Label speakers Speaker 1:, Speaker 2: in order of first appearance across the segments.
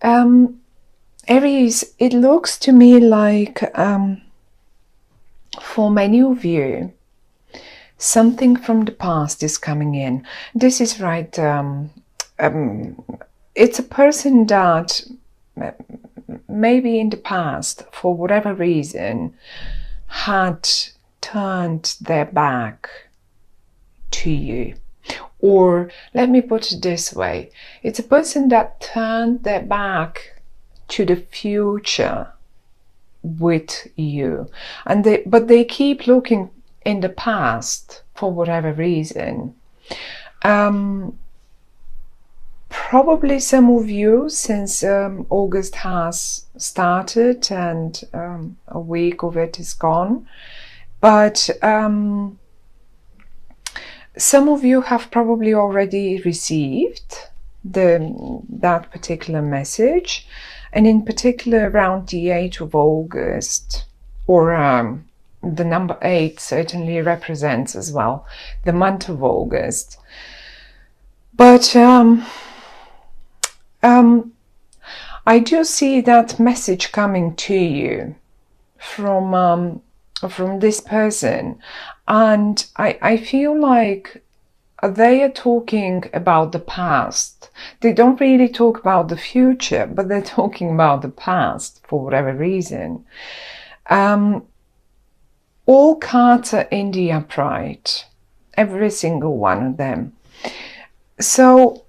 Speaker 1: Aries, it looks to me like for many of you, something from the past is coming in. This is right. It's a person that maybe in the past, for whatever reason, had turned their back to you. Or let me put it this way, it's a person that turned their back to the future with you, but they keep looking in the past for whatever reason. Probably some of you, since August has started and a week of it is gone, but some of you have probably already received that particular message, and in particular around the 8th of August, or the number 8 certainly represents as well the month of August. But I do see that message coming to you from this person, and I feel like they are talking about the past. They don't really talk about the future, but they're talking about the past for whatever reason. All cards are in the upright, every single one of them. So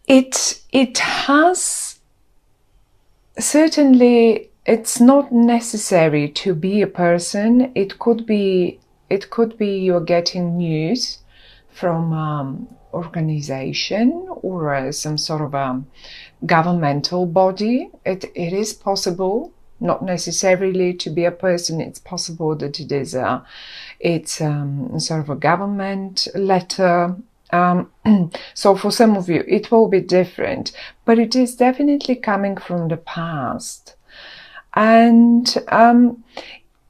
Speaker 1: it has, certainly it's not necessary to be a person. It could be you're getting news from organization or some sort of a governmental body. It is possible, not necessarily to be a person. It's possible that it is sort of a government letter. So for some of you it will be different, but it is definitely coming from the past. And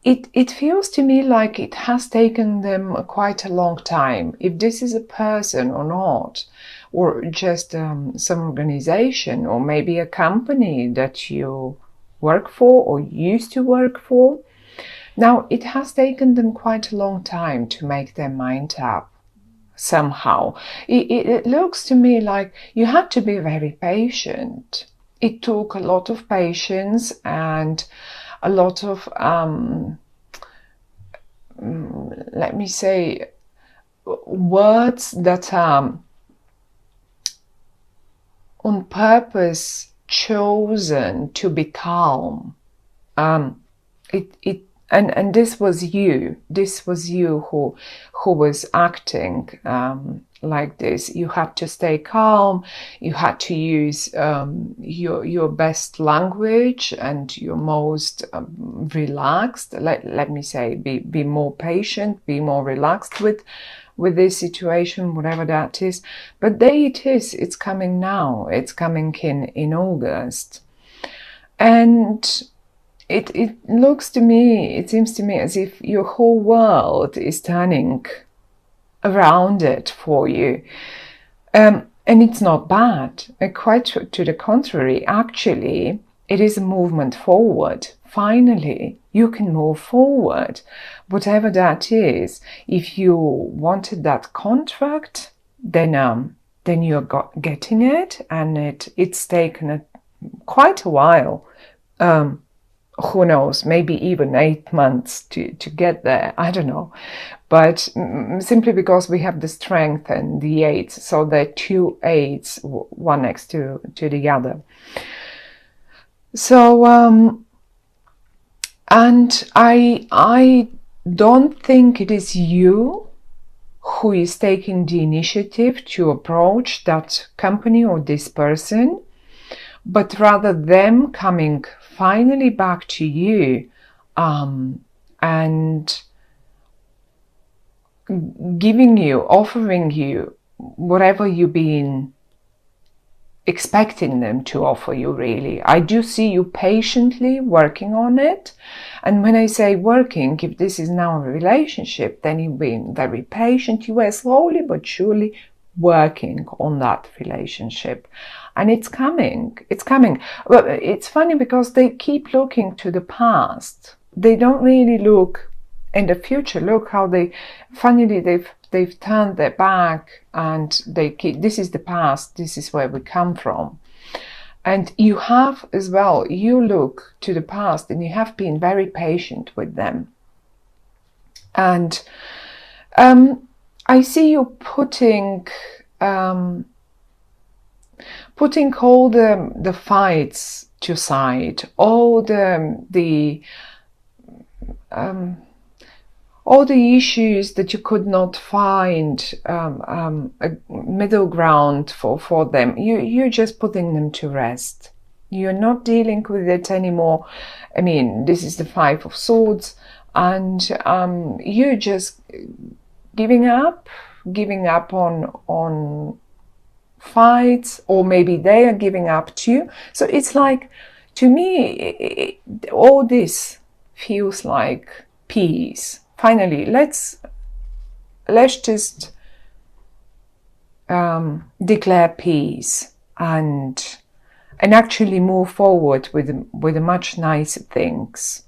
Speaker 1: it feels to me like it has taken them quite a long time, if this is a person or not, or just some organization, or maybe a company that you work for or used to work for. Now, it has taken them quite a long time to make their mind up. Somehow it looks to me like you had to be very patient. It took a lot of patience and a lot of let me say, words that are on purpose chosen to be calm. And this was you. This was you who was acting like this. You had to stay calm. You had to use your best language and your most relaxed. Let me say, be more patient, be more relaxed with this situation, whatever that is. But there it is. It's coming now. It's coming in August, and it looks to me, it seems to me as if your whole world is turning around it for you. And it's not bad. Quite to the contrary, actually, it is a movement forward. Finally, you can move forward. Whatever that is, if you wanted that contract, then you're getting it, and it's taken quite a while. Who knows, maybe even 8 months to get there, I don't know. But simply because we have the strength and the 8, so there are 2 8s, one next to the other. So, and I don't think it is you who is taking the initiative to approach that company or this person, but rather them coming finally back to you and giving you, offering you whatever you've been expecting them to offer you, really. I do see you patiently working on it. And when I say working, if this is now a relationship, then you've been very patient. You are slowly but surely working on that relationship, and it's coming. Well, it's funny because they keep looking to the past. They don't really look in the future. Look how they've turned their back, and they keep, this is the past, this is where we come from. And you have as well, you look to the past and you have been very patient with them. And I see you putting all the fights to side, all the issues that you could not find a middle ground for them. You're just putting them to rest. You're not dealing with it anymore. I mean, this is the Five of Swords, and you're just giving up on fights, or maybe they are giving up too. So it's like, to me, all this feels like peace. Finally, let's just declare peace and actually move forward with a much nicer things.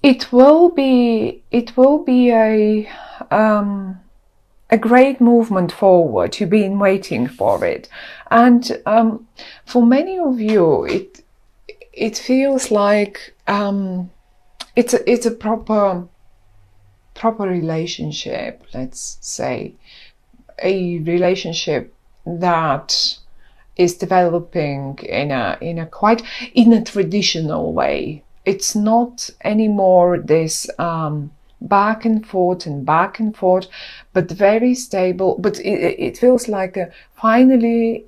Speaker 1: It will be a great movement forward. You've been waiting for it, and for many of you, it feels like it's a proper relationship. Let's say a relationship that is developing in a traditional way. It's not anymore this back and forth, but very stable. But it feels like finally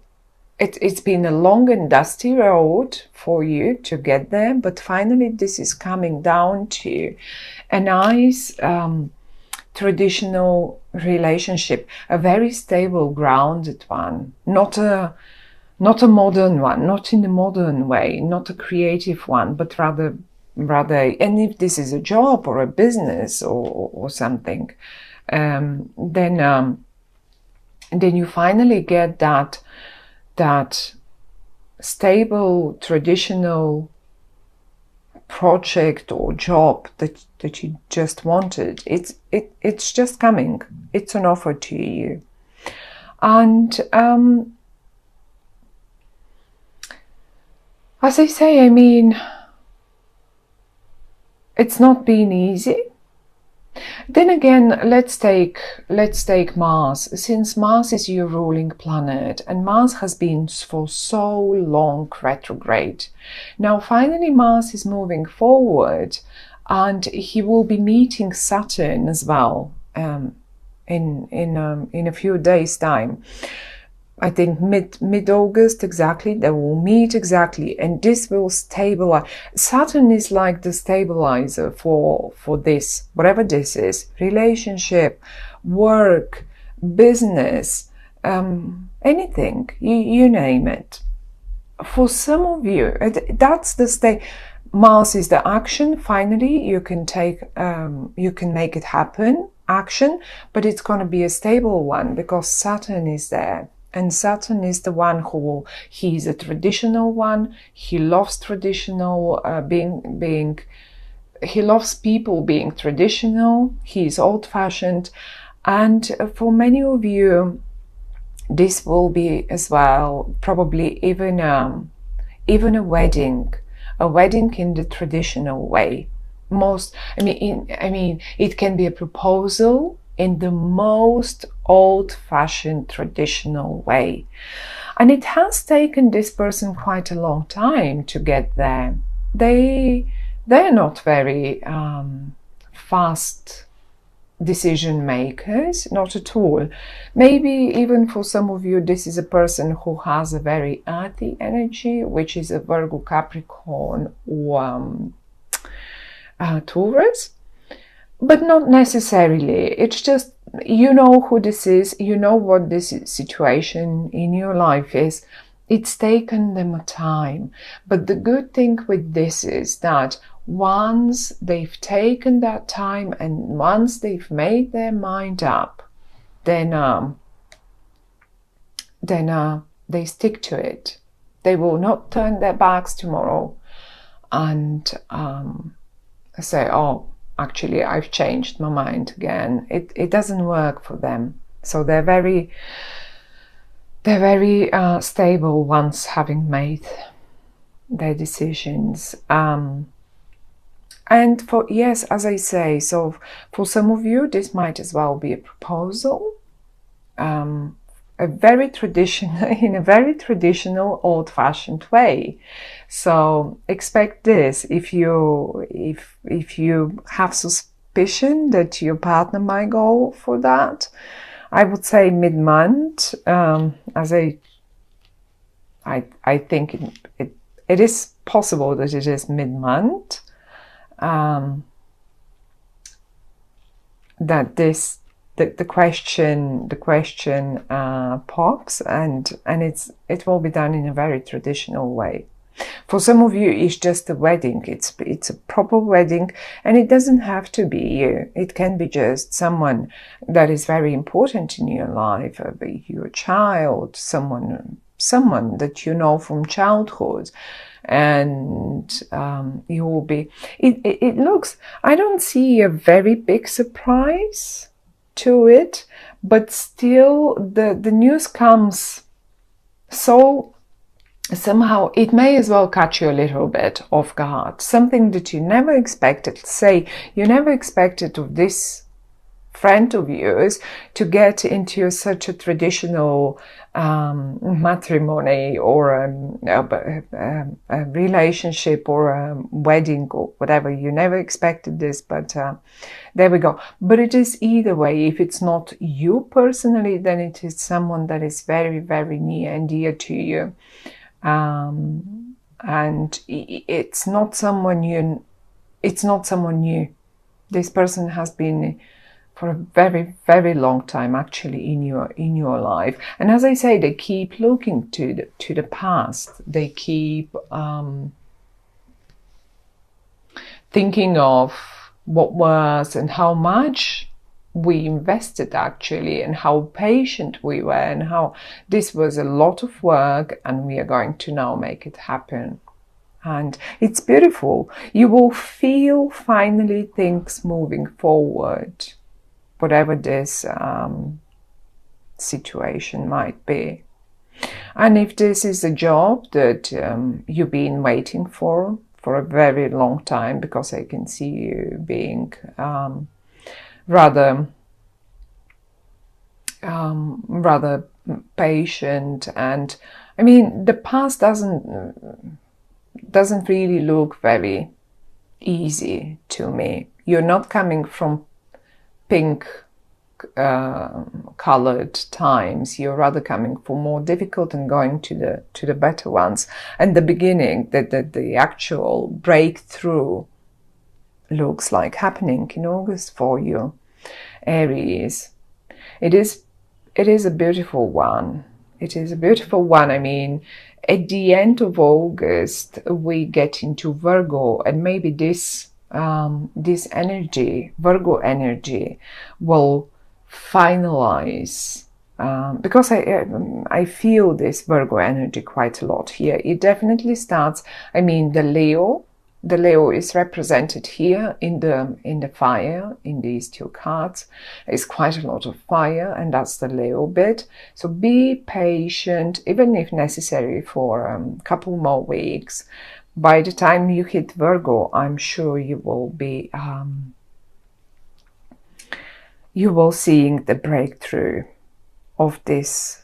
Speaker 1: it's been a long and dusty road for you to get there, but finally this is coming down to a nice traditional relationship, a very stable, grounded one, not a modern one, not in the modern way, not a creative one, but rather, and if this is a job or a business or something, then you finally get that stable, traditional project or job that you just wanted. It's just coming. It's an offer to you. And as I say, I mean, it's not been easy. Then again, let's take Mars. Since Mars is your ruling planet, and Mars has been for so long retrograde. Now finally Mars is moving forward, and he will be meeting Saturn as well in a few days' time. I think mid-August exactly, they will meet exactly, and this will stabilize. Saturn is like the stabilizer for this, whatever this is, relationship, work, business, anything, you name it. For some of you, that's the state. Mars is the action. Finally, you can make it happen, action, but it's going to be a stable one because Saturn is there. And Saturn is the one he's a traditional one. He loves traditional he loves people being traditional. He's old-fashioned. And for many of you, this will be as well, probably even a wedding in the traditional way. I mean, it can be a proposal in the most old-fashioned traditional way. And it has taken this person quite a long time to get there. They're not very fast decision makers, not at all. Maybe even for some of you, this is a person who has a very earthy energy, which is a Virgo, Capricorn, or Taurus. But not necessarily. It's just, you know who this is, you know what this situation in your life is. It's taken them a time. But the good thing with this is that once they've taken that time and once they've made their mind up, then they stick to it. They will not turn their backs tomorrow and say, oh, actually I've changed my mind again. It doesn't work for them. So they're very stable once having made their decisions. And for, yes, as I say, so for some of you this might as well be a proposal, a very traditional, in a very traditional, old-fashioned way. So expect this. If you have suspicion that your partner might go for that, I would say mid-month. As I think it is possible that it is mid-month. That this the question pops, and it will be done in a very traditional way. For some of you, it's just a wedding. It's a proper wedding, and it doesn't have to be you. It can be just someone that is very important in your life, your child, someone that you know from childhood. And you will be, it looks, I don't see a very big surprise to it, but still the news comes so somehow it may as well catch you a little bit off guard. Something that you never expected. Say you never expected of this friend of yours to get into such a traditional matrimony or a relationship or a wedding or whatever. You never expected this, but there we go. But it is either way. If it's not you personally, then it is someone that is very, very near and dear to you. And it's not someone new. It's not someone new. This person has been for a very, very long time actually in your life. And as I say, they keep looking to the past. They keep thinking of what was and how much we invested actually, and how patient we were, and how this was a lot of work, and we are going to now make it happen. And it's beautiful. You will feel finally things moving forward, whatever this situation might be. And if this is a job that you've been waiting for a very long time, because I can see you being rather patient, and I mean the past doesn't really look very easy to me. You're not coming from pink colored times. You're rather coming from more difficult and going to the better ones. And the beginning, the actual breakthrough looks like happening in August for you, Aries. It is a beautiful one. It is a beautiful one. I mean, at the end of August we get into Virgo, and maybe this energy, Virgo energy, will finalize, because I feel this Virgo energy quite a lot here. It definitely starts, I mean, the Leo is represented here in the fire. In these two cards is quite a lot of fire, and that's the Leo bit. So be patient, even if necessary, for a couple more weeks. By the time you hit Virgo, I'm sure you will be seeing the breakthrough of this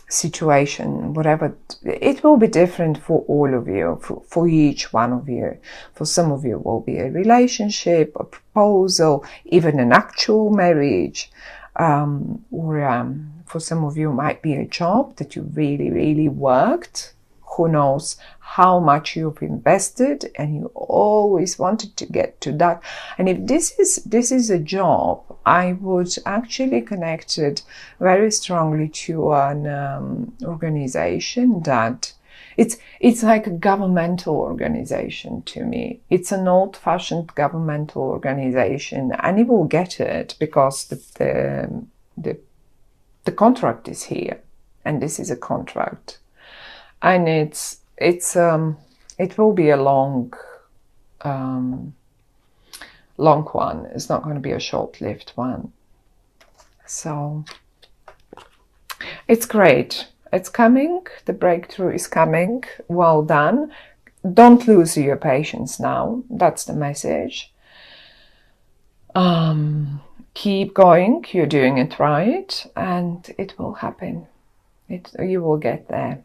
Speaker 1: situation. Whatever, it will be different for all of you, for each one of you. For some of you, it will be a relationship, a proposal, even an actual marriage, or for some of you, it might be a job that you really, really worked. Who knows how much you've invested, and you always wanted to get to that. And if this is a job, I would actually connect it very strongly to an organization that It's like a governmental organization to me. It's an old-fashioned governmental organization, and you will get it because the contract is here, and this is a contract, and it will be a long one. It's not going to be a short-lived one. So it's great. It's coming. The breakthrough is coming. Well done. Don't lose your patience now. That's the message. Keep going. You're doing it right, and it will happen. You will get there.